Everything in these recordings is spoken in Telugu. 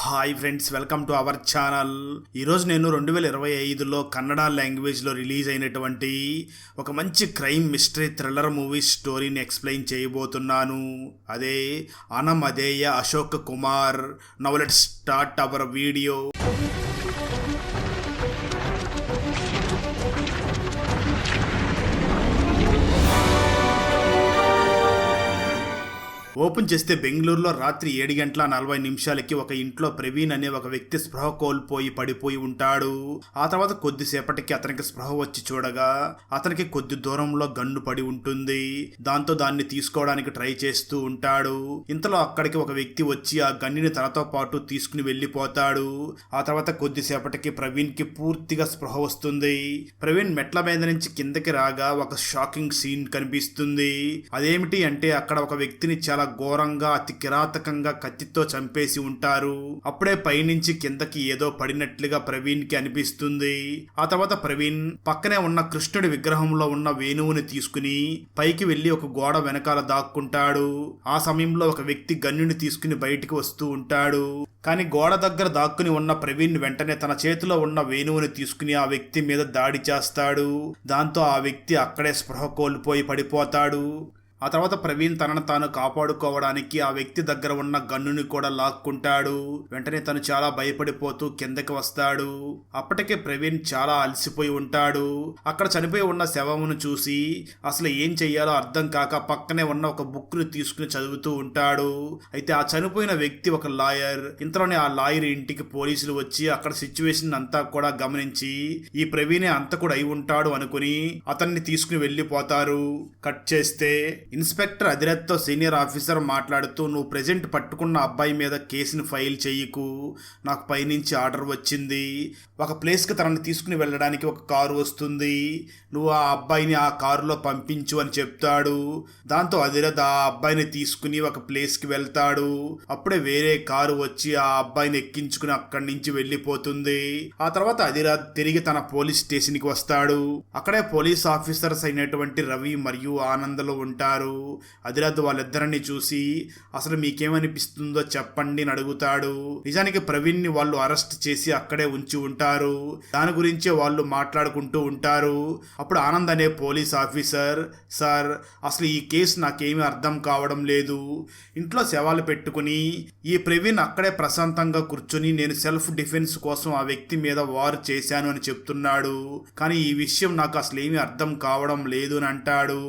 Hi friends, welcome to our channel. ఈరోజు నేను 2025లో కన్నడ లాంగ్వేజ్లో రిలీజ్ అయినటువంటి ఒక మంచి క్రైమ్ మిస్టరీ థ్రిల్లర్ మూవీ స్టోరీని ఎక్స్ప్లెయిన్ చేయబోతున్నాను. అదే Anamadheya Ashok Kumar. Now let's start our video. Open చేస్తే బెంగళూరులో రాత్రి 7:40 ఒక ఇంట్లో ప్రవీణ్ అనే ఒక వ్యక్తి స్పృహ కోల్పోయి పడిపోయి ఉంటాడు. ఆ తర్వాత కొద్దిసేపటికి అతనికి స్పృహ వచ్చి చూడగా అతనికి కొద్ది దూరంలో గన్ను పడి ఉంటుంది. దాంతో దాన్ని తీసుకోవడానికి ట్రై చేస్తూ ఉంటాడు. ఇంతలో అక్కడికి ఒక వ్యక్తి వచ్చి ఆ గన్నుని తనతో పాటు తీసుకుని వెళ్ళిపోతాడు. ఆ తర్వాత కొద్దిసేపటికి ప్రవీణ్ కి పూర్తిగా స్పృహ వస్తుంది. ప్రవీణ్ మెట్ల మీద నుంచి కిందకి రాగా ఒక షాకింగ్ సీన్ కనిపిస్తుంది. అదేమిటి అంటే అక్కడ ఒక వ్యక్తిని చాలా ఘోరంగా అతి కిరాతకంగా కత్తితో చంపేసి ఉంటారు. అప్పుడే పైనుంచి కిందకి ఏదో పడినట్లుగా ప్రవీణ్ కి అనిపిస్తుంది. ఆ తర్వాత ప్రవీణ్ పక్కనే ఉన్న కృష్ణుడి విగ్రహంలో ఉన్న వేణువుని తీసుకుని పైకి వెళ్లి ఒక గోడ వెనకాల దాక్కుంటాడు. ఆ సమయంలో ఒక వ్యక్తి గన్నుని తీసుకుని బయటికి వస్తూ ఉంటాడు. కానీ గోడ దగ్గర దాక్కుని ఉన్న ప్రవీణ్ వెంటనే తన చేతిలో ఉన్న వేణువుని తీసుకుని ఆ వ్యక్తి మీద దాడి చేస్తాడు. దాంతో ఆ వ్యక్తి అక్కడే స్పృహ కోల్పోయి పడిపోతాడు. ఆ తర్వాత ప్రవీణ్ తనను తాను కాపాడుకోవడానికి ఆ వ్యక్తి దగ్గర ఉన్న గన్నుని కూడా లాక్కుంటాడు. వెంటనే తను చాలా భయపడిపోతూ కిందకి వస్తాడు. అప్పటికే ప్రవీణ్ చాలా అలసిపోయి ఉంటాడు. అక్కడ చనిపోయి ఉన్న శవమును చూసి అసలు ఏం చెయ్యాలో అర్థం కాక పక్కనే ఉన్న ఒక బుక్ను తీసుకుని చదువుతూ ఉంటాడు. అయితే ఆ చనిపోయిన వ్యక్తి ఒక లాయర్. ఇంతలోనే ఆ లాయర్ ఇంటికి పోలీసులు వచ్చి అక్కడ సిచ్యువేషన్ అంతా కూడా గమనించి ఈ ప్రవీణే అంతకుడు అయి ఉంటాడు అనుకుని అతన్ని తీసుకుని వెళ్ళిపోతారు. కట్ చేస్తే ఇన్స్పెక్టర్ అధిరథ్తో సీనియర్ ఆఫీసర్ మాట్లాడుతూ, నువ్వు ప్రెజెంట్ పట్టుకున్న అబ్బాయి మీద కేసుని ఫైల్ చేయకు, నాకు పైనుంచి ఆర్డర్ వచ్చింది. ఒక ప్లేస్కి తనని తీసుకుని వెళ్ళడానికి ఒక కారు వస్తుంది, నువ్వు ఆ అబ్బాయిని ఆ కారులో పంపించు అని చెప్తాడు. దాంతో అధిరథ్ ఆ అబ్బాయిని తీసుకుని ఒక ప్లేస్కి వెళ్తాడు. అప్పుడే వేరే కారు వచ్చి ఆ అబ్బాయిని ఎక్కించుకుని అక్కడి నుంచి వెళ్ళిపోతుంది. ఆ తర్వాత అధిరథ్ తిరిగి తన పోలీస్ స్టేషన్కి వస్తాడు. అక్కడే పోలీస్ ఆఫీసర్స్ అయినటువంటి రవి మరియు ఆనందలు ఉంటారు. అధిరథ్ వాళ్ళిద్దరిని చూసి అసలు మీకేమనిపిస్తుందో చెప్పండి అని అడుగుతాడు. నిజానికి ప్రవీణ్ ని వాళ్ళు అరెస్ట్ చేసి అక్కడే ఉంచి ఉంటారు. దాని గురించే వాళ్ళు మాట్లాడుకుంటూ ఉంటారు. అప్పుడు ఆనంద్ అనే పోలీస్ ఆఫీసర్, సార్ అసలు ఈ కేసు నాకేమీ అర్థం కావడం లేదు. ఇంట్లో శవాలు పెట్టుకుని ఈ ప్రవీణ్ అక్కడే ప్రశాంతంగా కూర్చుని నేను సెల్ఫ్ డిఫెన్స్ కోసం ఆ వ్యక్తి మీద వార్ చేశాను అని చెప్తున్నాడు. కానీ ఈ విషయం నాకు అసలు ఏమీ అర్థం కావడం లేదు అని అంటాడు.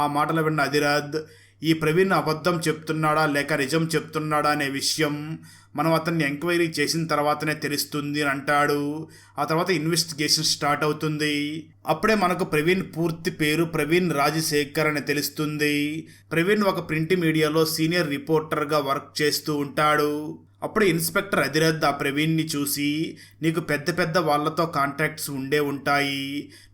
ఆ మాటలు విన్న అధిరథ్, ఈ ప్రవీణ్ అబద్ధం చెప్తున్నాడా లేక నిజం చెప్తున్నాడా అనే విషయం మనం అతన్ని ఎంక్వైరీ చేసిన తర్వాతనే తెలుస్తుంది అని అంటాడు. ఆ తర్వాత ఇన్వెస్టిగేషన్ స్టార్ట్ అవుతుంది. అప్పుడే మనకు ప్రవీణ్ పూర్తి పేరు ప్రవీణ్ రాజశేఖర్ అని తెలుస్తుంది. ప్రవీణ్ ఒక ప్రింట్ మీడియాలో సీనియర్ రిపోర్టర్గా వర్క్ చేస్తూ ఉంటాడు. అప్పుడే ఇన్స్పెక్టర్ అధిరథ్ ఆ ప్రవీణ్ని చూసి, నీకు పెద్ద పెద్ద వాళ్లతో కాంటాక్ట్స్ ఉండే ఉంటాయి,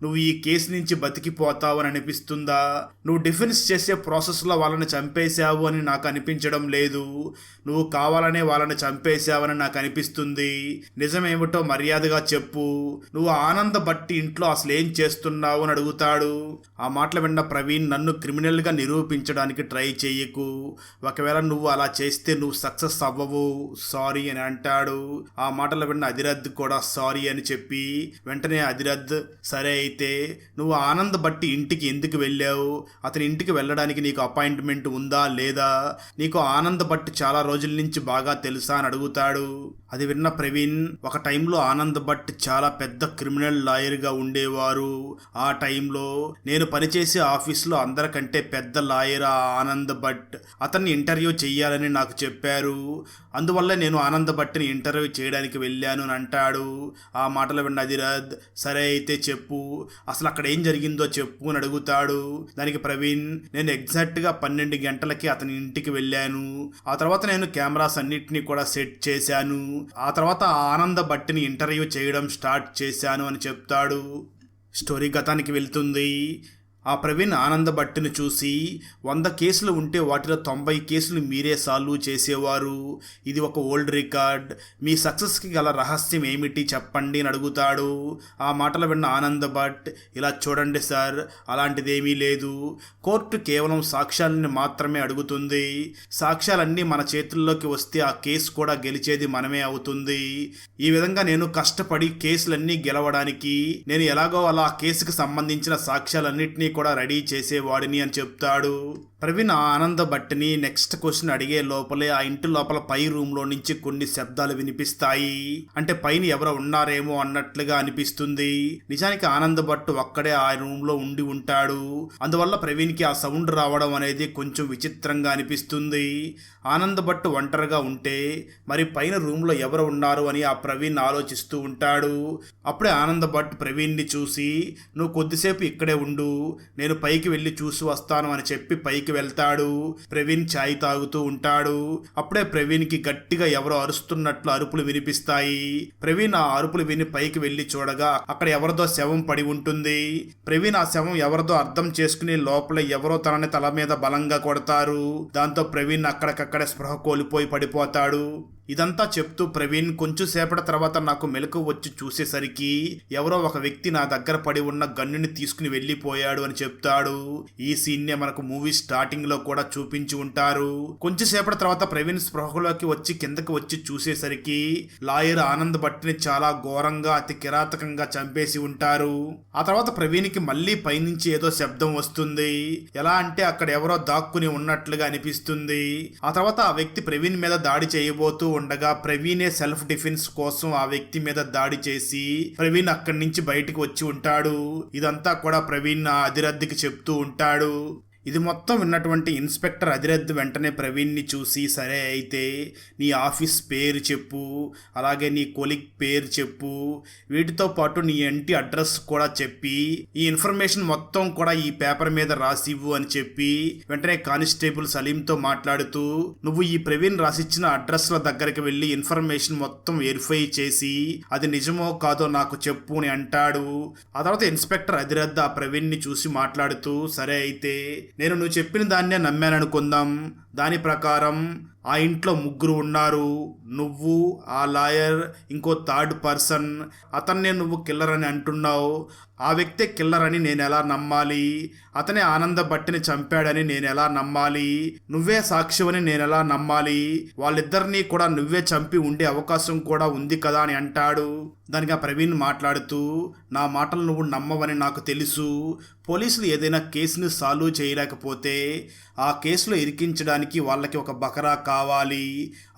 నువ్వు ఈ కేసు నుంచి బతికిపోతావు అని అనిపిస్తుందా? నువ్వు డిఫెన్స్ చేసే ప్రాసెస్లో వాళ్ళని చంపేశావు అని నాకు అనిపించడం లేదు, నువ్వు కావాలనే వాళ్ళని చంపేశావని నాకు అనిపిస్తుంది. నిజమేమిటో మర్యాదగా చెప్పు, నువ్వు ఆనంద బట్టి ఇంట్లో అసలు ఏం చేస్తున్నావు అని అడుగుతాడు. ఆ మాటలు విన్న ప్రవీణ్, నన్ను క్రిమినల్గా నిరూపించడానికి ట్రై చెయ్యకు, ఒకవేళ నువ్వు అలా చేస్తే నువ్వు సక్సెస్ అవ్వవు, సారీ అని అంటాడు. ఆ మాటలు విన్న అధిరథ్ కూడా సారీ అని చెప్పి వెంటనే అధిరథ్, సరే అయితే నువ్వు ఆనంద్ బట్టి ఇంటికి ఎందుకు వెళ్ళావు, అతని ఇంటికి వెళ్ళడానికి నీకు అపాయింట్మెంట్ ఉందా లేదా, నీకు ఆనంద్ బట్టి చాలా రోజుల నుంచి బాగా తెలుసా అని అడుగుతాడు. అది విన్న ప్రవీణ్, ఒక టైంలో ఆనంద్ భట్ చాలా పెద్ద క్రిమినల్ లాయర్గా ఉండేవారు. ఆ టైంలో నేను పనిచేసే ఆఫీస్లో అందరికంటే పెద్ద లాయర్ ఆ ఆనంద్ భట్. అతన్ని ఇంటర్వ్యూ చెయ్యాలని నాకు చెప్పారు, అందువల్ల నేను ఆనంద్ భట్ని ఇంటర్వ్యూ చేయడానికి వెళ్ళాను అని అంటాడు. ఆ మాటలు విన్న అధిరథ్, సరే అయితే చెప్పు, అసలు అక్కడ ఏం జరిగిందో చెప్పు అని అడుగుతాడు. దానికి ప్రవీణ్, నేను ఎగ్జాక్ట్గా 12 గంటలకి అతని ఇంటికి వెళ్ళాను. ఆ తర్వాత నేను కెమెరాస్ అన్నిటినీ కూడా సెట్ చేశాను. ఆ తర్వాత ఆనంద్ భట్ని ఇంటర్వ్యూ చేయడం స్టార్ట్ చేశాను అని చెప్తాడు. స్టోరీ గతానికి వెళ్తుంది. ఆ ప్రవీణ్ ఆనంద భట్టిని చూసి 100 కేసులు ఉంటే వాటిలో 90 కేసులు మీరే సాల్వ్ చేసేవారు. ఇది ఒక ఓల్డ్ రికార్డ్. మీ సక్సెస్కి గల రహస్యం ఏమిటి చెప్పండి అని అడుగుతాడు. ఆ మాటలు విన్న ఆనంద భట్, ఇలా చూడండి సార్, అలాంటిదేమీ లేదు. కోర్టు కేవలం సాక్ష్యాలని మాత్రమే అడుగుతుంది. సాక్ష్యాలన్నీ మన చేతుల్లోకి వస్తే ఆ కేసు కూడా గెలిచేది మనమే అవుతుంది. ఈ విధంగా నేను కష్టపడి కేసులన్నీ గెలవడానికి నేను ఎలాగో అలా ఆ కేసుకు సంబంధించిన సాక్ష్యాలన్నింటినీ కూడా రెడీ చేసేవాడిని అని చెప్తాడు. ప్రవీణ్ ఆ ఆనంద భట్టిని నెక్స్ట్ క్వశ్చన్ అడిగే లోపలే ఆ ఇంటి లోపల పై రూమ్లో నుంచి కొన్ని శబ్దాలు వినిపిస్తాయి. అంటే పైన ఎవరో ఉన్నారేమో అన్నట్లుగా అనిపిస్తుంది. నిజానికి ఆనంద భట్ ఒక్కడే ఆ రూమ్లో ఉండి ఉంటాడు. అందువల్ల ప్రవీణ్కి ఆ సౌండ్ రావడం అనేది కొంచెం విచిత్రంగా అనిపిస్తుంది. ఆనంద భట్ ఒంటరిగా ఉంటే మరి పైన రూమ్లో ఎవరు ఉన్నారు అని ఆ ప్రవీణ్ ఆలోచిస్తూ ఉంటాడు. అప్పుడే ఆనంద భట్ ప్రవీణ్ని చూసి, నువ్వు కొద్దిసేపు ఇక్కడే ఉండు, నేను పైకి వెళ్ళి చూసి వస్తాను అని చెప్పి పైకి వెళ్తాడు. ప్రవీణ్ ఛాయ్ తాగుతూ ఉంటాడు. అప్పుడే ప్రవీణ్కి గట్టిగా ఎవరో అరుస్తున్నట్లు అరుపులు వినిపిస్తాయి. ప్రవీణ్ ఆ అరుపులు విని పైకి వెళ్ళి చూడగా అక్కడ ఎవరిదో శవం పడి ఉంటుంది. ప్రవీణ్ ఆ శవం ఎవరిదో అర్థం చేసుకుని లోపల ఎవరో తనని తల మీద బలంగా కొడతారు. దాంతో ప్రవీణ్ అక్కడికక్కడే స్పృహ కోల్పోయి పడిపోతాడు. ఇదంతా చెప్తూ ప్రవీణ్ కొంచెం సేపటి తర్వాత నాకు మెలకు వచ్చి చూసేసరికి ఎవరో ఒక వ్యక్తి నా దగ్గర పడి ఉన్న గన్నుని తీసుకుని వెళ్ళిపోయాడు అని చెప్తాడు. ఈ సీన్నే మనకు మూవీ స్టార్టింగ్ లో కూడా చూపించి ఉంటారు. కొంచెం సేపటి తర్వాత ప్రవీణ్ స్పృహలోకి వచ్చి కిందకి వచ్చి చూసేసరికి లాయర్ ఆనంద్ భట్ని చాలా ఘోరంగా అతి కిరాతకంగా చంపేసి ఉంటారు. ఆ తర్వాత ప్రవీణ్కి మళ్ళీ పైనుంచి ఏదో శబ్దం వస్తుంది. ఎలా అంటే అక్కడ ఎవరో దాక్కుని ఉన్నట్లుగా అనిపిస్తుంది. ఆ తర్వాత ఆ వ్యక్తి ప్రవీణ్ మీద దాడి చేయబోతూ ఉండగా ప్రవీణే సెల్ఫ్ డిఫెన్స్ కోసం ఆ వ్యక్తి మీద దాడి చేసి ప్రవీణ్ అక్కడి నుంచి బయటికి వచ్చి ఉంటాడు. ఇదంతా కూడా ప్రవీణ్ అధిరథ్కి చెప్తూ ఉంటాడు. ఇది మొత్తం విన్నటువంటి ఇన్స్పెక్టర్ అధిరథ్ వెంటనే ప్రవీణ్ని చూసి, సరే అయితే నీ ఆఫీస్ పేరు చెప్పు, అలాగే నీ కొలీగ్ పేరు చెప్పు, వీటితో పాటు నీ ఇంటి అడ్రస్ కూడా చెప్పి ఈ ఇన్ఫర్మేషన్ మొత్తం కూడా ఈ పేపర్ మీద రాసివ్వు అని చెప్పి వెంటనే కానిస్టేబుల్ సలీంతో మాట్లాడుతూ, నువ్వు ఈ ప్రవీణ్ రాసిచ్చిన అడ్రస్ల దగ్గరికి వెళ్ళి ఇన్ఫర్మేషన్ మొత్తం వెరిఫై చేసి అది నిజమో కాదో నాకు చెప్పు అని అంటాడు. ఆ తర్వాత ఇన్స్పెక్టర్ అధిరథ్ ఆ ప్రవీణ్ని చూసి మాట్లాడుతూ, సరే అయితే నేను నువ్వు చెప్పిన దాన్నే నమ్మాననుకుందాం. దాని ప్రకారం ఆ ఇంట్లో 3 ఉన్నారు. నువ్వు, ఆ లాయర్, ఇంకో థర్డ్ పర్సన్. అతన్నే నువ్వు కిల్లర్ అని అంటున్నావు. ఆ వ్యక్తే కిల్లర్ అని నేను ఎలా నమ్మాలి? అతనే ఆనంద భట్టిని చంపాడని నేను ఎలా నమ్మాలి? నువ్వే సాక్ష్యమని నేను ఎలా నమ్మాలి? వాళ్ళిద్దరినీ కూడా నువ్వే చంపి ఉండే అవకాశం కూడా ఉంది కదా అని అంటాడు. దానికి ఆ ప్రవీణ్ మాట్లాడుతూ, నా మాటలు నువ్వు నమ్మవని నాకు తెలుసు. పోలీసులు ఏదైనా కేసుని సాల్వ్ చేయలేకపోతే ఆ కేసులో ఇరికించడానికి వాళ్ళకి ఒక బకరా కావాలి.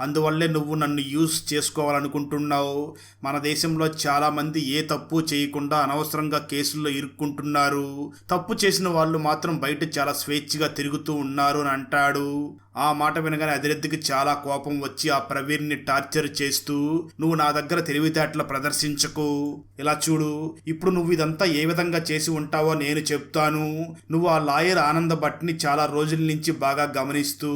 అందువల్లే నువ్వు నన్ను యూజ్ చేసుకోవాలనుకుంటున్నావు. మన దేశంలో చాలామంది ఏ తప్పు చేయకుండా అనవసరంగా కేసుల్లో ఇరుక్కుంటున్నారు. తప్పు చేసిన వాళ్ళు మాత్రం బయట చాలా స్వేచ్ఛగా తిరుగుతూ ఉన్నారు అని అంటాడు. ఆ మాట వినగానే అధిరథ్కి చాలా కోపం వచ్చి ఆ ప్రవీణ్ని టార్చర్ చేస్తూ, నువ్వు నా దగ్గర తెలివితేటలు ప్రదర్శించకు. ఇలా చూడు, ఇప్పుడు నువ్వు ఇదంతా ఏ విధంగా చేసి ఉంటావో నేను చెప్తాను. నువ్వు ఆ లాయర్ ఆనంద భట్ని చాలా రోజుల నుంచి బాగా గమనిస్తూ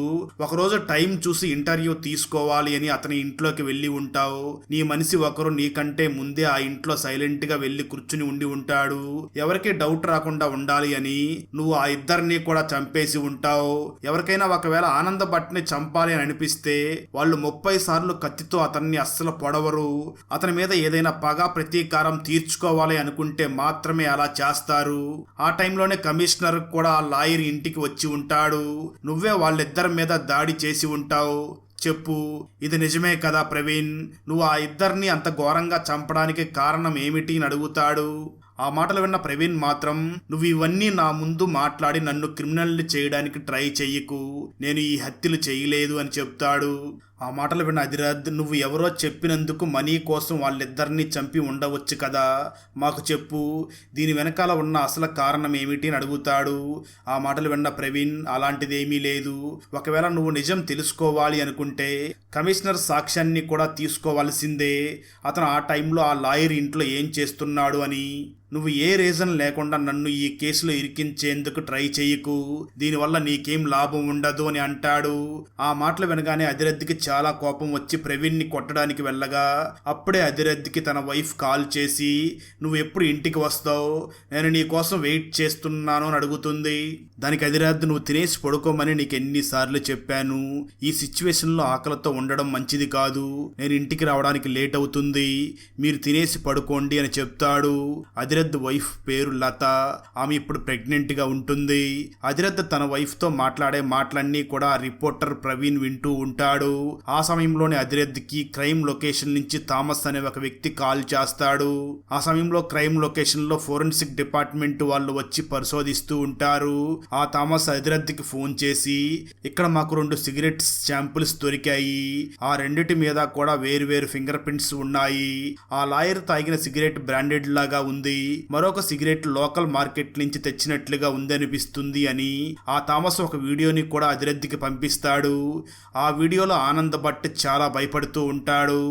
ఒకరోజు టైం చూసి ఇంటర్వ్యూ తీసుకోవాలి అని అతని ఇంట్లోకి వెళ్ళి ఉంటావు. నీ మనిషి ఒకరు నీకంటే ముందే ఆ ఇంట్లో సైలెంట్ గా వెళ్ళి కూర్చుని ఉండి ఉంటాడు. ఎవరికీ డౌట్ రాకుండా ఉండాలి అని నువ్వు ఆ ఇద్దరిని కూడా చంపేసి ఉంటావు. ఎవరికైనా ఒకవేళ ఆనంద భట్ని చంపాలి అని అనిపిస్తే వాళ్ళు 30 సార్లు కత్తితో అతన్ని అస్సలు పొడవరు. అతని మీద ఏదైనా పగ ప్రతీకారం తీర్చుకోవాలి అనుకుంటే మాత్రమే అలా చేస్తారు. ఆ టైంలోనే కమిషనర్ కూడా ఆ లాయర్ ఇంటికి వచ్చి ఉంటాడు. నువ్వే వాళ్ళిద్దరి మీద దాడి చేసి ఉంటావు. చెప్పు, ఇది నిజమే కదా ప్రవీణ్? నువ్వు ఆ ఇద్దరిని అంత ఘోరంగా చంపడానికి కారణం ఏమిటి అని అడుగుతాడు. ఆ మాటలు విన్న ప్రవీణ్ మాత్రం, నువ్వు ఇవన్నీ నా ముందు మాట్లాడి నన్ను క్రిమినల్ని చేయడానికి ట్రై చెయ్యకు, నేను ఈ హత్యలు చేయలేదు అని చెప్తాడు. ఆ మాటలు విన్న అధిరథ్, నువ్వు ఎవరో చెప్పినందుకు మనీ కోసం వాళ్ళిద్దరినీ చంపి ఉండవచ్చు కదా, మాకు చెప్పు, దీని వెనకాల ఉన్న అసలు కారణం ఏమిటి అని అడుగుతాడు. ఆ మాటలు విన్న ప్రవీణ్, అలాంటిదేమీ లేదు. ఒకవేళ నువ్వు నిజం తెలుసుకోవాలి అనుకుంటే కమిషనర్ సాక్ష్యాన్ని కూడా తీసుకోవాల్సిందే. అతను ఆ టైంలో ఆ లాయర్ ఇంట్లో ఏం చేస్తున్నాడు అని. నువ్వు ఏ రీజన్ లేకుండా నన్ను ఈ కేసులో ఇరికించేందుకు ట్రై చేయకు, దీనివల్ల నీకేం లాభం ఉండదు అని అంటాడు. ఆ మాటలు వినగానే అధిరథ్కి చాలా కోపం వచ్చి ప్రవీణ్ని కొట్టడానికి వెళ్ళగా అప్పుడే అదిరథ్కి తన వైఫ్ కాల్ చేసి నువ్వు ఎప్పుడు ఇంటికి వస్తావు, నేను నీ కోసం వెయిట్ చేస్తున్నాను అని అడుగుతుంది. దానికి అదిరథ్ నువ్వు తినేసి పడుకోమని నీకు ఎన్నిసార్లు చెప్పాను, ఈ సిచ్యువేషన్లో ఆకలితో ఉండడం మంచిది కాదు, నేను ఇంటికి రావడానికి లేట్ అవుతుంది, మీరు తినేసి పడుకోండి అని చెప్తాడు. అదిరథ్ వైఫ్ పేరు లత, ఆమె ఇప్పుడు ప్రెగ్నెంట్ గా ఉంటుంది. అదిరథ్ తన వైఫ్ తో మాట్లాడే మాటలన్నీ కూడా రిపోర్టర్ ప్రవీణ్ వింటూ ఉంటాడు. ఆ సమయంలోనే అదిరథ్ కి క్రైమ్ లొకేషన్ నుంచి థామస్ అనే ఒక వ్యక్తి కాల్ చేస్తాడు. ఆ సమయంలో క్రైమ్ లొకేషన్ లో ఫోరెన్సిక్ డిపార్ట్మెంట్ వాళ్ళు వచ్చి పరిశోధిస్తూ ఉంటారు. ఆ థామస్ అదిరథ్ కి ఫోన్ చేసి ఇక్కడ మాకు 2 సిగరెట్స్ శాంపుల్స్ దొరికాయి, ఆ రెండిటి మీద కూడా వేరు ఫింగర్ ప్రింట్స్ ఉన్నాయి, ఆ లాయర్ తాగిన సిగరెట్ బ్రాండెడ్ లాగా ఉంది, మరొక సిగరెట్ లోకల్ మార్కెట్ నుంచి తెచ్చినట్లుగా ఉందనిపిస్తుంది అని ఆ థామస్ ఒక వీడియోని కూడా అదిరథ్కి పంపిస్తాడు. ఆ వీడియోలో ఆనంద్ భట్ చాలా భయపడుతూ ఉంటాడు.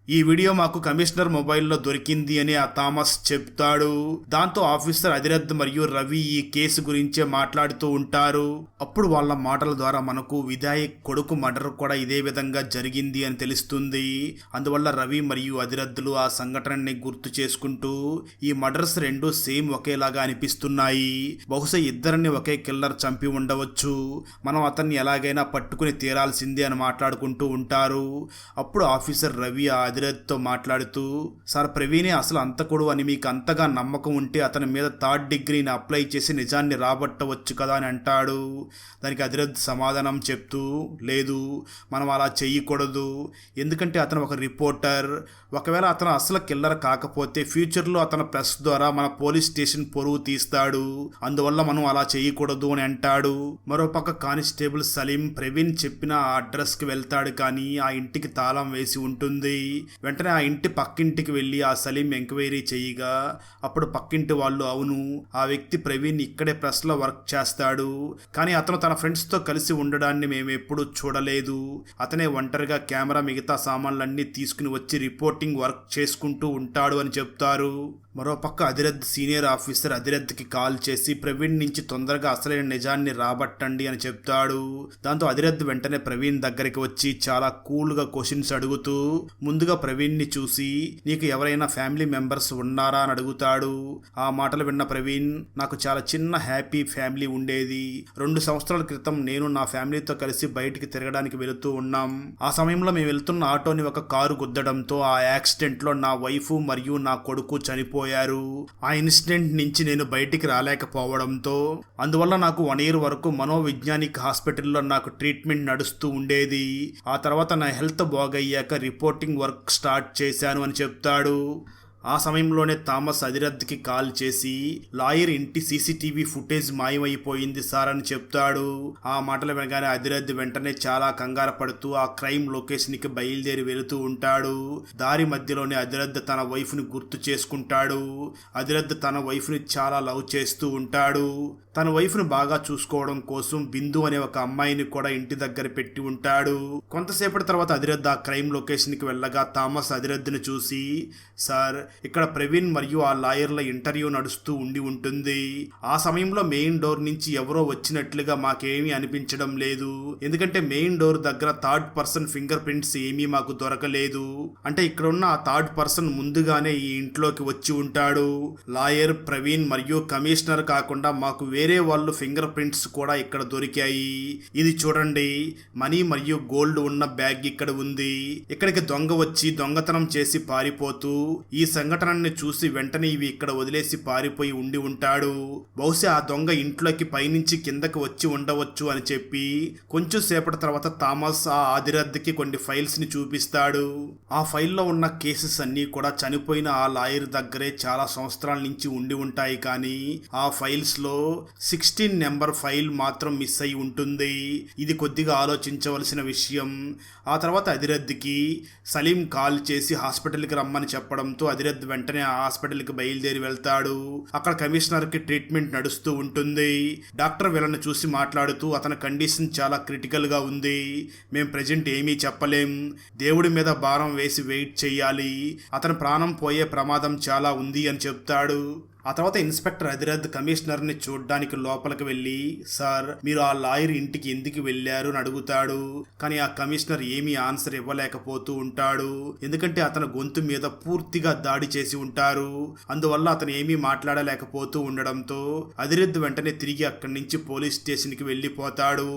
ఈ వీడియో మాకు కమిషనర్ మొబైల్లో దొరికింది అని ఆ థామస్ చెప్తాడు. దాంతో ఆఫీసర్ అదిరథ్ మరియు రవి ఈ కేసు గురించే మాట్లాడుతూ ఉంటారు. అప్పుడు వాళ్ళ మాటల ద్వారా మనకు విధాయక్ కొడుకు మర్డర్ కూడా ఇదే విధంగా జరిగింది అని తెలుస్తుంది. అందువల్ల రవి మరియు అదిరథ్లు ఆ సంఘటనని గుర్తు చేసుకుంటూ ఈ మర్డర్స్ రెండు సేమ్ ఒకేలాగా అనిపిస్తున్నాయి, బహుశా ఇద్దరిని ఒకే కిల్లర్ చంపి ఉండవచ్చు, మనం అతన్ని ఎలాగైనా పట్టుకుని తీరాల్సిందే అని మాట్లాడుకుంటూ ఉంటారు. అప్పుడు ఆఫీసర్ రవి అదిరథ్తో మాట్లాడుతూ సార్ ప్రవీణే అసలు అంతకుడు అని మీకు అంతగా నమ్మకం ఉంటే అతని మీద 3rd డిగ్రీని అప్లై చేసి నిజాన్ని రాబట్టవచ్చు కదా అని అంటాడు. దానికి అదిరథ్ సమాధానం చెప్తూ లేదు, మనం అలా చెయ్యకూడదు, ఎందుకంటే అతను ఒక రిపోర్టర్, ఒకవేళ అతను అసలు కిల్లర్ కాకపోతే ఫ్యూచర్లో అతను ప్రెస్ ద్వారా మన పోలీస్ స్టేషన్ పొరుగు తీస్తాడు, అందువల్ల మనం అలా చేయకూడదు అని అంటాడు. మరోపక్క కానిస్టేబుల్ సలీం ప్రవీణ్ చెప్పిన ఆ అడ్రస్కి వెళ్తాడు, కానీ ఆ ఇంటికి తాళం వేసి ఉంటుంది. వెంటనే ఆ ఇంటి పక్కింటికి వెళ్ళి ఆ సలీం ఎంక్వైరీ చేయగా అప్పుడు పక్కింటి వాళ్ళు అవును, ఆ వ్యక్తి ప్రవీణ్ ఇక్కడే ప్రెస్ లో వర్క్ చేస్తాడు, కానీ అతను తన ఫ్రెండ్స్ తో కలిసి ఉండడాన్ని మేము ఎప్పుడూ చూడలేదు, అతనే ఒంటరిగా కెమెరా మిగతా సామాన్లన్నీ తీసుకుని వచ్చి రిపోర్టింగ్ వర్క్ చేసుకుంటూ ఉంటాడు అని చెప్తారు. మరోపక్క అదిరథ్ సీనియర్ ఆఫీసర్ అదిరథ్కి కాల్ చేసి ప్రవీణ్ నుంచి తొందరగా అసలైన నిజాన్ని రాబట్టండి అని చెప్తాడు. దాంతో అదిరథ్ వెంటనే ప్రవీణ్ దగ్గరికి వచ్చి చాలా కూల్గా క్వశ్చన్స్ అడుగుతూ ముందుగా ప్రవీణ్ని చూసి నీకు ఎవరైనా ఫ్యామిలీ మెంబర్స్ ఉన్నారా అని అడుగుతాడు. ఆ మాటలు విన్న ప్రవీణ్ నాకు చాలా చిన్న హ్యాపీ ఫ్యామిలీ ఉండేది, 2 సంవత్సరాల క్రితం నేను నా ఫ్యామిలీతో కలిసి బయటికి తిరగడానికి వెళుతూ ఉన్నాం, ఆ సమయంలో మేము వెళ్తున్న ఆటోని ఒక కారు గుద్దడంతో ఆ యాక్సిడెంట్లో నా వైఫ్ మరియు నా కొడుకు చనిపోయారు. ఆ ఇన్సిడెంట్ నుంచి నేను బయటికి రాలేకపోవడంతో అందువల్ల నాకు 1 year వరకు మనోవిజ్ఞానిక్ హాస్పిటల్లో నాకు ట్రీట్మెంట్ నడుస్తూ ఉండేది, ఆ తర్వాత నా హెల్త్ బాగయ్యాక రిపోర్టింగ్ వర్క్ స్టార్ట్ చేశాను అని చెప్తాడు. ఆ సమయంలోనే థామస్ అదిరథ్కి కాల్ చేసి లాయర్ ఇంటి సీసీటీవీ ఫుటేజ్ మాయమైపోయింది సార్ అని చెప్తాడు. ఆ మాటలు వినగానే అదిరథ్ వెంటనే చాలా కంగారు పడుతూ ఆ క్రైమ్ లొకేషన్కి బయలుదేరి వెళుతూ ఉంటాడు. దారి మధ్యలోనే అదిరథ్ తన వైఫ్ని గుర్తు చేసుకుంటాడు. అదిరథ్ తన వైఫ్ని చాలా లవ్ చేస్తూ ఉంటాడు. తన వైఫ్ను బాగా చూసుకోవడం కోసం బిందు అనే ఒక అమ్మాయిని కూడా ఇంటి దగ్గర పెట్టి ఉంటాడు. కొంతసేపటి తర్వాత అదిరథ్ ఆ క్రైమ్ లొకేషన్కి వెళ్ళగా థామస్ అదిరథ్ని చూసి సార్ ఇక్కడ ప్రవీణ్ మరియు ఆ లాయర్ల ఇంటర్వ్యూ నడుస్తూ ఉంటుంది, ఆ సమయంలో మెయిన్ డోర్ నుంచి ఎవరో వచ్చినట్లుగా మాకేమీ అనిపించడం లేదు, ఎందుకంటే మెయిన్ డోర్ దగ్గర 3rd person ఫింగర్ ప్రింట్స్ ఏమీ మాకు దొరకలేదు, అంటే ఇక్కడ ఉన్న ఆ 3rd person ముందుగానే ఈ ఇంట్లోకి వచ్చి ఉంటాడు, లాయర్ ప్రవీణ్ మరియు కమిషనర్ కాకుండా మాకు వేరే వాళ్ళు ఫింగర్ ప్రింట్స్ కూడా ఇక్కడ దొరికాయి, ఇది చూడండి మనీ మరియు గోల్డ్ ఉన్న బ్యాగ్ ఇక్కడ ఉంది, ఇక్కడికి దొంగ వచ్చి దొంగతనం చేసి పారిపోతూ ఈ సంఘటనని చూసి వెంటనే ఇవి ఇక్కడ వదిలేసి పారిపోయి ఉండి ఉంటాడు, బహుశా ఆ దొంగ ఇంట్లోకి పైనుంచి కిందకి వచ్చి ఉండవచ్చు అని చెప్పి కొంచెం సేపటి తర్వాత థామస్ ఆ అదిరథ్కి కొన్ని ఫైల్స్ ని చూపిస్తాడు. ఆ ఫైల్లో ఉన్న కేసెస్ అన్నీ కూడా చనిపోయిన ఆ లాయర్ దగ్గరే చాలా సంవత్సరాల నుంచి ఉండి ఉంటాయి, కానీ ఆ ఫైల్స్ లో 16 నెంబర్ ఫైల్ మాత్రం మిస్ అయి ఉంటుంది, ఇది కొద్దిగా ఆలోచించవలసిన విషయం. ఆ తర్వాత అదిరథ్కి సలీం కాల్ చేసి హాస్పిటల్కి రమ్మని చెప్పడంతో అదిరథ్ వెంటనే ఆ హాస్పిటల్కి బయలుదేరి వెళ్తాడు. అక్కడ కమిషనర్కి ట్రీట్మెంట్ నడుస్తూ ఉంటుంది. డాక్టర్ వీళ్ళని చూసి మాట్లాడుతూ అతని కండిషన్ చాలా క్రిటికల్గా ఉంది, మేం ప్రెజెంట్ ఏమీ చెప్పలేం, దేవుడి మీద భారం వేసి వెయిట్ చెయ్యాలి, అతని ప్రాణం పోయే ప్రమాదం చాలా ఉంది అని చెప్తాడు. ఆ తర్వాత ఇన్స్పెక్టర్ అధిరథ్ కమిషనర్ ని చూడ్డానికి లోపలికి వెళ్ళి, సార్ మీరు ఆ లాయర్ ఇంటికి ఎందుకు వెళ్ళారు అని అడుగుతాడు. కానీ ఆ కమిషనర్ ఏమీ ఆన్సర్ ఇవ్వలేకపోతూ ఉంటాడు. ఎందుకంటే అతని గొంతు మీద పూర్తిగా దాడి చేసి ఉంటారు. అందువల్ల అతను ఏమీ మాట్లాడలేకపోతూ ఉండడంతో అధిరథ్ వెంటనే తిరిగి అక్కడి నుంచి పోలీస్ స్టేషన్ కి వెళ్ళిపోతాడు.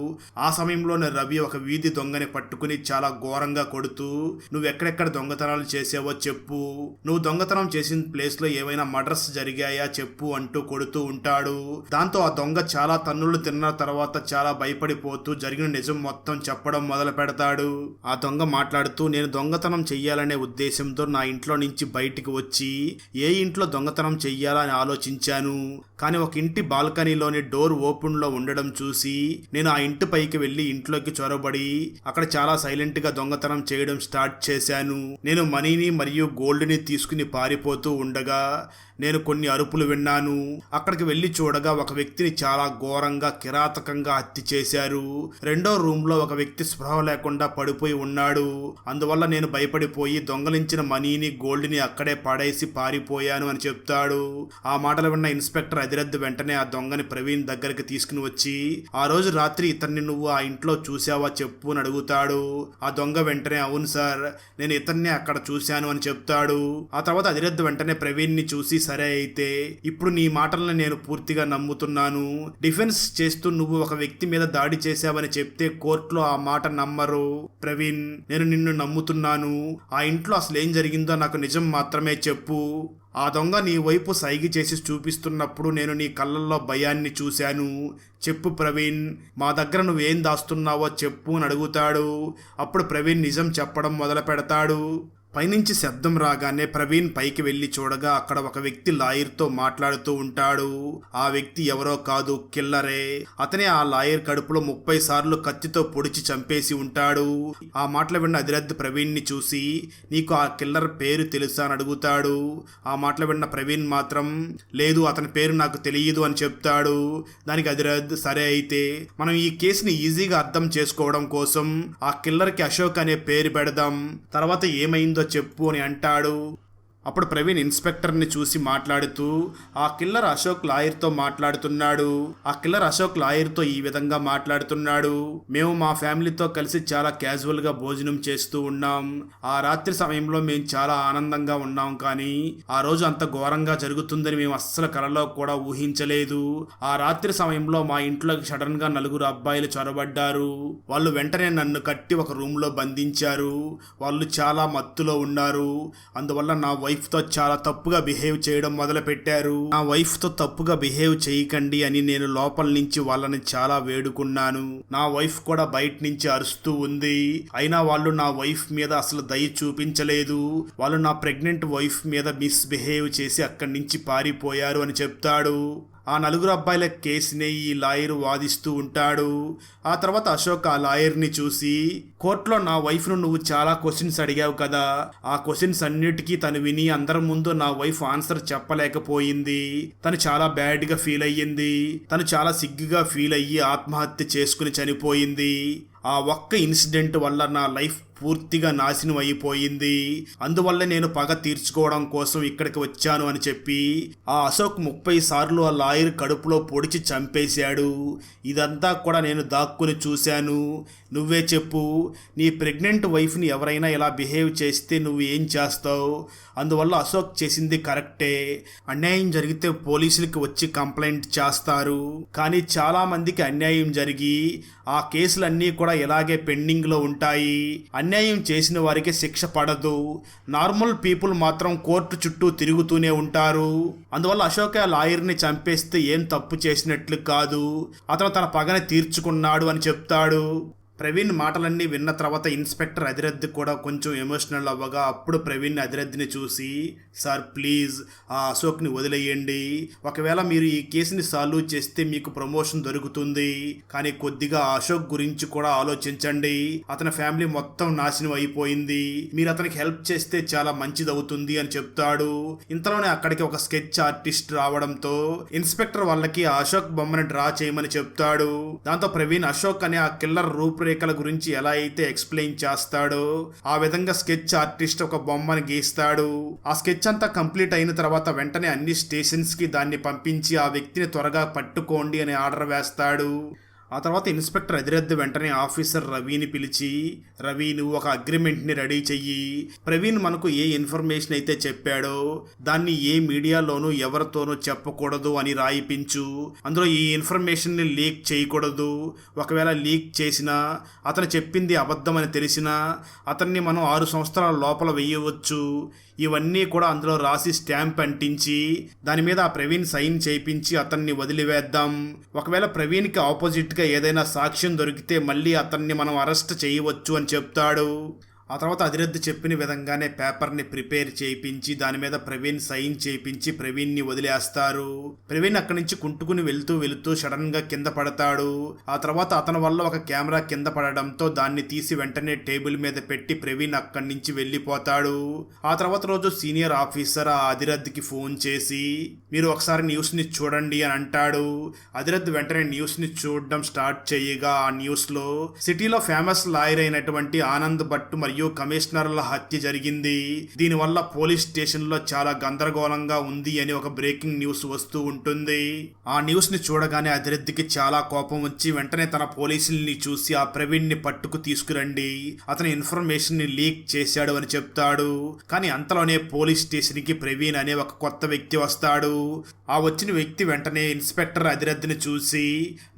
ఆ సమయంలోనే రవి ఒక వీధి దొంగని పట్టుకుని చాలా ఘోరంగా కొడుతూ, నువ్వెక్కడెక్కడ దొంగతనాలు చేసావో చెప్పు, నువ్వు దొంగతనం చేసిన ప్లేస్ లో ఏమైనా మర్డర్స్ జరిగాయా చెప్పు అంటూ కొడుతూ ఉంటాడు. దాంతో ఆ దొంగ చాలా తన్నులు తిన్న తర్వాత చాలా భయపడిపోతూ జరిగిన నిజం మొత్తం చెప్పడం మొదలు పెడతాడు. ఆ దొంగ మాట్లాడుతూ, నేను దొంగతనం చెయ్యాలనే ఉద్దేశంతో నా ఇంట్లో నుంచి బయటికి వచ్చి ఏ ఇంట్లో దొంగతనం చెయ్యాలా అని ఆలోచించాను. కానీ ఒక ఇంటి బాల్కనీలోని డోర్ ఓపెన్ లో ఉండడం చూసి నేను ఆ ఇంటి పైకి వెళ్లి ఇంట్లోకి చొరబడి అక్కడ చాలా సైలెంట్ గా దొంగతనం చేయడం స్టార్ట్ చేశాను. నేను మనీని మరియు గోల్డ్ ని తీసుకుని పారిపోతూ ఉండగా నేను కొన్ని అరుపులు విన్నాను. అక్కడికి వెళ్లి చూడగా ఒక వ్యక్తిని చాలా ఘోరంగా కిరాతకంగా హత్య చేశారు. రెండో రూమ్ లో ఒక వ్యక్తి స్పృహ లేకుండా పడిపోయి ఉన్నాడు. అందువల్ల నేను భయపడిపోయి దొంగలించిన మనీని గోల్డ్ ని అక్కడే పడేసి పారిపోయాను అని చెప్తాడు. ఆ మాటలు విన్న ఇన్స్పెక్టర్ అధిరథ్ వెంటనే ఆ దొంగని ప్రవీణ్ దగ్గరికి తీసుకుని వచ్చి, ఆ రోజు రాత్రి ఇతన్ని నువ్వు ఆ ఇంట్లో చూసావా చెప్పు అని అడుగుతాడు. ఆ దొంగ వెంటనే అవును సార్, నేను ఇతన్ని అక్కడ చూశాను అని చెప్తాడు. ఆ తర్వాత అధిరథ్ వెంటనే ప్రవీణ్ ని చూసి, సరే అయితే ఇప్పుడు నీ మాటలను నేను పూర్తిగా నమ్ముతున్నాను. డిఫెన్స్ చేస్తూ నువ్వు ఒక వ్యక్తి మీద దాడి చేశావని చెప్తే కోర్టులో ఆ మాట నమ్మరు. ప్రవీణ్, నేను నిన్ను నమ్ముతున్నాను. ఆ ఇంట్లో అసలు ఏం జరిగిందో నాకు నిజం మాత్రమే చెప్పు. ఆ దొంగ నీ వైపు సైగ చేసి చూపిస్తున్నప్పుడు నేను నీ కళ్ళల్లో భయాన్ని చూశాను. చెప్పు ప్రవీణ్, మా దగ్గర నువ్వేం దాస్తున్నావో చెప్పు అని అడుగుతాడు. అప్పుడు ప్రవీణ్ నిజం చెప్పడం మొదలు పెడతాడు. పైనుంచి శబ్దం రాగానే ప్రవీణ్ పైకి వెళ్లి చూడగా అక్కడ ఒక వ్యక్తి లాయర్తో మాట్లాడుతూ ఉంటాడు. ఆ వ్యక్తి ఎవరో కాదు, కిల్లరే. అతనే ఆ లాయర్ కడుపులో 30 సార్లు కత్తితో పొడిచి చంపేసి ఉంటాడు. ఆ మాటలు విన్న అధిరథ్ ప్రవీణ్ ని చూసి, నీకు ఆ కిల్లర్ పేరు తెలుసా అని అడుగుతాడు. ఆ మాటలు విన్న ప్రవీణ్ మాత్రం లేదు, అతని పేరు నాకు తెలియదు అని చెప్తాడు. దానికి అధిరథ్, సరే అయితే మనం ఈ కేసుని ఈజీగా అర్థం చేసుకోవడం కోసం ఆ కిల్లర్ కి అశోక్ అనే పేరు పెడదాం, తర్వాత ఏమైందో చెప్పు అని అంటాడు. అప్పుడు ప్రవీణ్ ఇన్స్పెక్టర్ని చూసి మాట్లాడుతూ, ఆ కిల్లర్ అశోక్ లాయర్తో మాట్లాడుతున్నాడు. ఆ కిల్లర్ అశోక్ లాయర్తో ఈ విధంగా మాట్లాడుతున్నాడు, మేము మా ఫ్యామిలీతో కలిసి చాలా క్యాజువల్గా భోజనం చేస్తూ ఉన్నాం. ఆ రాత్రి సమయంలో మేము చాలా ఆనందంగా ఉన్నాం. కానీ ఆ రోజు అంత ఘోరంగా జరుగుతుందని మేము అస్సలు కలలో కూడా ఊహించలేదు. ఆ రాత్రి సమయంలో మా ఇంట్లోకి సడన్ గా 4 అబ్బాయిలు చొరబడ్డారు. వాళ్ళు వెంటనే నన్ను కట్టి ఒక రూమ్ లో బంధించారు. వాళ్ళు చాలా మత్తులో ఉన్నారు. అందువల్ల నా వైఫ్ తో చాలా తప్పుగా బిహేవ్ చేయడం మొదలు పెట్టారు. నా వైఫ్ తో తప్పుగా బిహేవ్ చేయకండి అని నేను లోపల నుంచి వాళ్ళని చాలా వేడుకున్నాను. నా వైఫ్ కూడా బయట నుంచి అరుస్తూ ఉంది. అయినా వాళ్ళు నా వైఫ్ మీద అసలు దయ చూపించలేదు. వాళ్ళు నా ప్రెగ్నెంట్ వైఫ్ మీద మిస్బిహేవ్ చేసి అక్కడి నుంచి పారిపోయారు అని చెప్తాడు. ఆ 4 అబ్బాయిల కేసునే ఈ లాయర్ వాదిస్తూ ఉంటాడు. ఆ తర్వాత అశోక్ ఆ లాయర్ని చూసి, కోర్టులో నా వైఫ్ను నువ్వు చాలా క్వశ్చన్స్ అడిగావు కదా, ఆ క్వశ్చన్స్ అన్నిటికీ తను విని అందరి ముందు నా వైఫ్ ఆన్సర్ చెప్పలేకపోయింది. తను చాలా బ్యాడ్గా ఫీల్ అయ్యింది. తను చాలా సిగ్గుగా ఫీల్ అయ్యి ఆత్మహత్య చేసుకుని చనిపోయింది. ఆ ఒక్క ఇన్సిడెంట్ వల్ల నా లైఫ్ పూర్తిగా నాశనం అయిపోయింది. అందువల్ల నేను పగ తీర్చుకోవడం కోసం ఇక్కడికి వచ్చాను అని చెప్పి ఆ అశోక్ 30 సార్లు ఆ లాయర్ కడుపులో పొడిచి చంపేశాడు. ఇదంతా కూడా నేను దాక్కుని చూశాను. నువ్వే చెప్పు, నీ ప్రెగ్నెంట్ వైఫ్ని ఎవరైనా ఇలా బిహేవ్ చేస్తే నువ్వు ఏం చేస్తావు? అందువల్ల అశోక్ చేసింది కరెక్టే. అన్యాయం జరిగితే పోలీసులకి వచ్చి కంప్లైంట్ చేస్తారు. కానీ చాలా మందికి అన్యాయం జరిగి ఆ కేసులన్నీ కూడా ఇలాగే పెండింగ్లో ఉంటాయి. అన్యాయం చేసిన వారికి శిక్ష పడదు. నార్మల్ పీపుల్ మాత్రం కోర్టు చుట్టూ తిరుగుతూనే ఉంటారు. అందువల్ల అశోక్ ఆ లాయర్ని చంపేస్తే ఏం తప్పు చేసినట్లు కాదు, అతను తన పగని తీర్చుకున్నాడు అని చెప్తాడు. ప్రవీణ్ మాటలన్నీ విన్న తర్వాత ఇన్స్పెక్టర్ అధిరథ్ కూడా కొంచెం ఎమోషనల్ అవ్వగా అప్పుడు ప్రవీణ్ అధిరథ్ని చూసి, సార్ ప్లీజ్ ఆ అశోక్ని వదిలేయండి. ఒకవేళ మీరు ఈ కేసుని సాల్వ్ చేస్తే మీకు ప్రమోషన్ దొరుకుతుంది. కానీ కొద్దిగా అశోక్ గురించి కూడా ఆలోచించండి. అతని ఫ్యామిలీ మొత్తం నాశనం అయిపోయింది. మీరు అతనికి హెల్ప్ చేస్తే చాలా మంచిదవుతుంది అని చెప్తాడు. ఇంతలోనే అక్కడికి ఒక స్కెచ్ ఆర్టిస్ట్ రావడంతో ఇన్స్పెక్టర్ వాళ్ళకి ఆ అశోక్ బొమ్మని డ్రా చేయమని చెప్తాడు. దాంతో ప్రవీణ్ అశోక్ అనే ఆ కిల్లర్ రూపురేఖ రూపురేఖల గురించి ఎలా అయితే ఎక్స్ప్లెయిన్ చేస్తాడో ఆ విధంగా స్కెచ్ ఆర్టిస్ట్ ఒక బొమ్మని గీస్తాడు. ఆ స్కెచ్ అంతా కంప్లీట్ అయిన తర్వాత వెంటనే అన్ని స్టేషన్స్ కి దాన్ని పంపించి ఆ వ్యక్తిని త్వరగా పట్టుకోండి అని ఆర్డర్ వేస్తాడు. ఆ తర్వాత ఇన్స్పెక్టర్ అదిరథ్ వెంటనే ఆఫీసర్ రవిని పిలిచి, రవి నువ్వు ఒక అగ్రిమెంట్ని రెడీ చెయ్యి. ప్రవీణ్ మనకు ఏ ఇన్ఫర్మేషన్ అయితే చెప్పాడో దాన్ని ఏ మీడియాలోనూ ఎవరితోనూ చెప్పకూడదు అని రాయిపించు. అందులో ఈ ఇన్ఫర్మేషన్ని లీక్ చేయకూడదు. ఒకవేళ లీక్ చేసినా అతను చెప్పింది అబద్ధమని తెలిసినా అతన్ని మనం 6 సంవత్సరాల లోపల వేయవచ్చు. ఇవన్నీ కూడా అందులో రాసి స్టాంప్ అంటించి దాని మీద ఆ ప్రవీణ్ సైన్ చేయించి అతన్ని వదిలివేద్దాం. ఒకవేళ ప్రవీణ్కి ఆపోజిట్గా ఏదైనా సాక్ష్యం దొరికితే మళ్ళీ అతన్ని మనం అరెస్ట్ చేయవచ్చు అని చెప్తాడు. ఆ తర్వాత అదిరథ్ చెప్పిన విధంగానే పేపర్ని ప్రిపేర్ చేయించి దాని మీద ప్రవీణ్ సైన్ చేయించి ప్రవీణ్ని వదిలేస్తారు. ప్రవీణ్ అక్కడి నుంచి కుంటుకుని వెళుతూ సడన్ గా కింద పడతాడు. ఆ తర్వాత అతని వల్ల ఒక కెమెరా కింద పడడంతో దాన్ని తీసి వెంటనే టేబుల్ మీద పెట్టి ప్రవీణ్ అక్కడి నుంచి వెళ్ళిపోతాడు. ఆ తర్వాత రోజు సీనియర్ ఆఫీసర్ ఆ అదిరథ్కి ఫోన్ చేసి మీరు ఒకసారి న్యూస్ ని చూడండి అని అంటాడు. అదిరథ్ వెంటనే న్యూస్ ని చూడడం స్టార్ట్ చేయగా ఆ న్యూస్ లో సిటీలో ఫేమస్ లాయర్ అయినటువంటి ఆనంద్ భట్ మరియు కమిషనర్ల హత్య జరిగింది. దీనివల్ల పోలీస్ స్టేషన్ లో చాలా గందరగోళంగా ఉంది అని ఒక బ్రేకింగ్ న్యూస్ వస్తూ ఉంటుంది. ఆ న్యూస్ ని చూడగానే అదిరథ్కి చాలా కోపం వచ్చి వెంటనే తన పోలీసుల్ని చూసి ఆ ప్రవీణ్ ని పట్టుకు తీసుకురండి, అతని ఇన్ఫర్మేషన్ ని లీక్ చేశాడు అని చెప్తాడు. కానీ అంతలోనే పోలీస్ స్టేషన్ కి ప్రవీణ్ అనే ఒక కొత్త వ్యక్తి వస్తాడు. ఆ వచ్చిన వ్యక్తి వెంటనే ఇన్స్పెక్టర్ అదిరథ్ని చూసి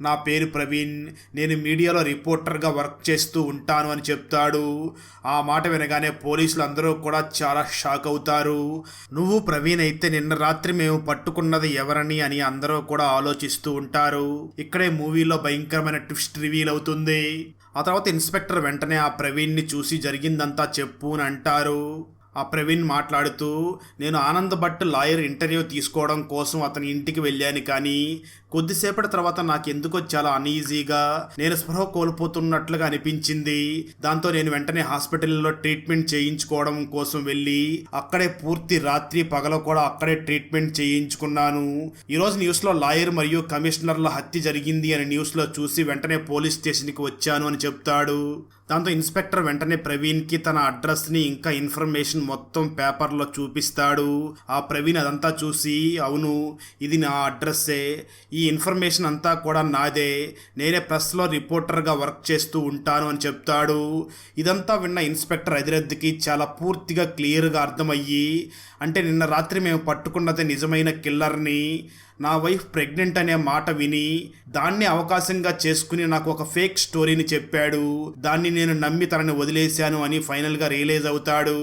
నా పేరు ప్రవీణ్, నేను మీడియాలో రిపోర్టర్గా వర్క్ చేస్తూ ఉంటాను అని చెప్తాడు. ఆ మాట వినగానే పోలీసులు అందరూ కూడా చాలా షాక్ అవుతారు. నువ్వు ప్రవీణ్ అయితే నిన్న రాత్రి మేము పట్టుకున్నది ఎవరని అని అందరూ కూడా ఆలోచిస్తూ ఉంటారు. ఇక్కడే మూవీలో భయంకరమైన ట్విస్ట్ రివీల్ అవుతుంది. ఆ తర్వాత ఇన్స్పెక్టర్ వెంటనే ఆ ప్రవీణ్ని చూసి జరిగిందంతా చెప్పు అని అంటారు. ఆ ప్రవీణ్ మాట్లాడుతూ నేను ఆనంద్ భట్ లాయర్ ఇంటర్వ్యూ తీసుకోవడం కోసం అతని ఇంటికి వెళ్ళాను, కానీ కొద్దిసేపటి తర్వాత నాకు ఎందుకో చాలా అనీజీగా నేను స్పృహ కోల్పోతున్నట్లుగా అనిపించింది. దాంతో నేను వెంటనే హాస్పిటల్లో ట్రీట్మెంట్ చేయించుకోవడం కోసం వెళ్ళి అక్కడే పూర్తి రాత్రి పగల కూడా అక్కడే ట్రీట్మెంట్ చేయించుకున్నాను. ఈరోజు న్యూస్లో లాయర్ మరియు కమిషనర్ల హత్య జరిగింది అని న్యూస్లో చూసి వెంటనే పోలీస్ స్టేషన్కి వచ్చాను అని చెప్తాడు. దాంతో ఇన్స్పెక్టర్ వెంటనే ప్రవీణ్కి తన అడ్రస్ని ఇంకా ఇన్ఫర్మేషన్ మొత్తం పేపర్లో చూపిస్తాడు. ఆ ప్రవీణ్ అదంతా చూసి అవును ఇది నా అడ్రస్సే, ఈ ఇన్ఫర్మేషన్ అంతా కూడా నాదే, నేనే ప్రెస్లో రిపోర్టర్గా వర్క్ చేస్తూ ఉంటాను అని చెప్తాడు. ఇదంతా విన్న ఇన్స్పెక్టర్ అదిరథ్కి చాలా పూర్తిగా క్లియర్గా అర్థమయ్యి అంటే నిన్న రాత్రి మేము పట్టుకున్నదే నిజమైన కిల్లర్ని, నా వైఫ్ ప్రెగ్నెంట్ అనే మాట విని దాన్ని అవకాశంగా చేసుకుని నాకు ఒక ఫేక్ స్టోరీని చెప్పాడు, దాన్ని నేను నమ్మి తనని వదిలేశాను అని ఫైనల్గా రియలైజ్ అవుతాడు.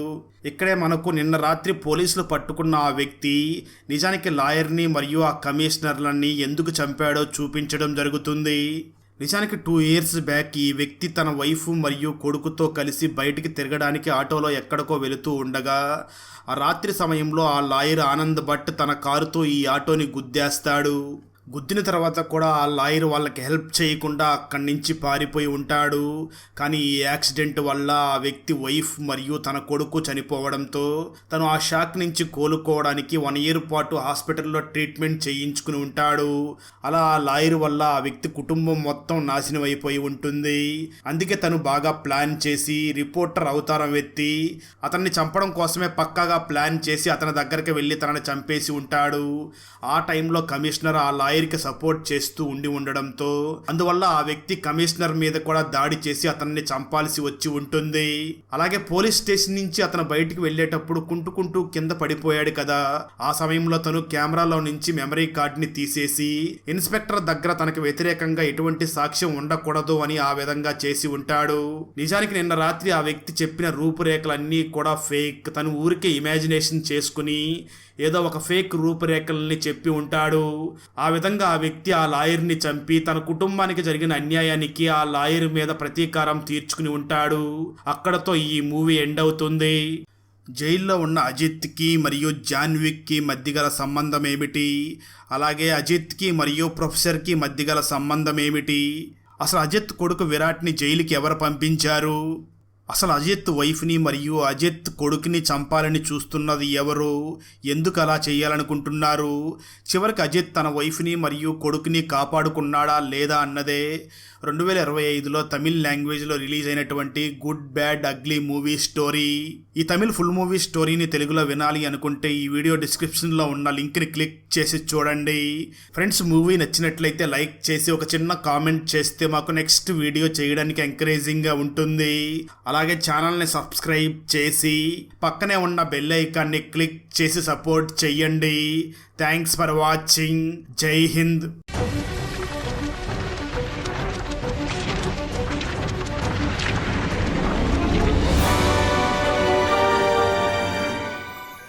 ఇక్కడే మనకు నిన్న రాత్రి పోలీసులు పట్టుకున్న ఆ వ్యక్తి నిజానికి లాయర్ని మరియు ఆ కమిషనర్లని ఎందుకు చంపాడో చూపించడం జరుగుతుంది. నిజానికి 2 years బ్యాక్ ఈ వ్యక్తి తన వైఫ్ మరియు కొడుకుతో కలిసి బయటికి తిరగడానికి ఆటోలో ఎక్కడికో వెళుతూ ఉండగా ఆ రాత్రి సమయంలో ఆ లాయర్ ఆనంద్ భట్ తన కారుతో ఈ ఆటోని గుద్దేస్తాడు. గుద్దిన తర్వాత కూడా ఆ లాయర్ వాళ్ళకి హెల్ప్ చేయకుండా అక్కడి నుంచి పారిపోయి ఉంటాడు. కానీ ఈ యాక్సిడెంట్ వల్ల ఆ వ్యక్తి వైఫ్ మరియు తన కొడుకు చనిపోవడంతో తను ఆ షాక్ నుంచి కోలుకోవడానికి 1 year పాటు హాస్పిటల్లో ట్రీట్మెంట్ చేయించుకుని ఉంటాడు. అలా ఆ లాయర్ వల్ల ఆ వ్యక్తి కుటుంబం మొత్తం నాశనం అయిపోయి ఉంటుంది. అందుకే తను బాగా ప్లాన్ చేసి రిపోర్టర్ అవతారం ఎత్తి అతన్ని చంపడం కోసమే పక్కాగా ప్లాన్ చేసి అతని దగ్గరికి వెళ్ళి తనని చంపేసి ఉంటాడు. ఆ టైంలో కమిషనర్ ఆ లాయర్కి సపోర్ట్ చేస్తూ ఉండడంతో అందువల్ల ఆ వ్యక్తి కమిషనర్ మీద కూడా దాడి చేసి అతన్ని చంపాల్సి వచ్చి ఉంటుంది. అలాగే పోలీస్ స్టేషన్ నుంచి అతను బయటికి వెళ్ళేటప్పుడు కుంటుకుంటూ కింద పడిపోయాడు కదా, ఆ సమయంలో తను కెమెరాలో నుంచి మెమరీ కార్డ్ని తీసేసి ఇన్స్పెక్టర్ దగ్గర తనకు వ్యతిరేకంగా ఎటువంటి సాక్ష్యం ఉండకూడదు అని ఆ విధంగా చేసి ఉంటాడు. నిజానికి నిన్న రాత్రి ఆ వ్యక్తి చెప్పిన రూపురేఖలన్నీ కూడా ఫేక్, తను ఊరికే ఇమాజినేషన్ చేసుకుని ఏదో ఒక ఫేక్ రూపురేఖల్ని చెప్పి ఉంటాడు. ఆ విధంగా ఆ వ్యక్తి ఆ లాయర్ని చంపి తన కుటుంబానికి జరిగిన అన్యాయానికి ఆ లాయర్ మీద ప్రతీకారం తీర్చుకుని ఉంటాడు. అక్కడతో ఈ మూవీ ఎండ్ అవుతుంది. జైల్లో ఉన్న అజిత్కి మరియు జాన్విక్కి మధ్య గల సంబంధం ఏమిటి, అలాగే అజిత్కి మరియు ప్రొఫెసర్కి మధ్య గల సంబంధం ఏమిటి, అసలు అజిత్ కొడుకు విరాట్ని జైలుకి ఎవరు పంపించారు అసలు అజిత్ వైఫ్ని మరియు అజిత్ కొడుకుని చంపాలని చూస్తున్నది ఎవరు? ఎందుకు అలా చేయాలనుకుంటున్నారు? చివరికి అజిత్ తన వైఫ్ని మరియు కొడుకుని కాపాడుకున్నాడా లేదా అన్నదే 2025లో తమిళ్ లాంగ్వేజ్లో రిలీజ్ అయినటువంటి good bad ugly movie story. ఈ తమిళ్ ఫుల్ మూవీ స్టోరీని తెలుగులో వినాలి అనుకుంటే ఈ వీడియో డిస్క్రిప్షన్లో ఉన్న లింక్ని క్లిక్ చేసి చూడండి. ఫ్రెండ్స్, మూవీ నచ్చినట్లయితే లైక్ చేసి ఒక చిన్న కామెంట్ చేస్తే మాకు నెక్స్ట్ వీడియో చేయడానికి ఎంకరేజింగ్గా ఉంటుంది. అలాగే ఛానల్ని సబ్స్క్రైబ్ చేసి పక్కనే ఉన్న బెల్ ఐకాన్ని క్లిక్ చేసి సపోర్ట్ చెయ్యండి. Thanks for watching. జై హింద్.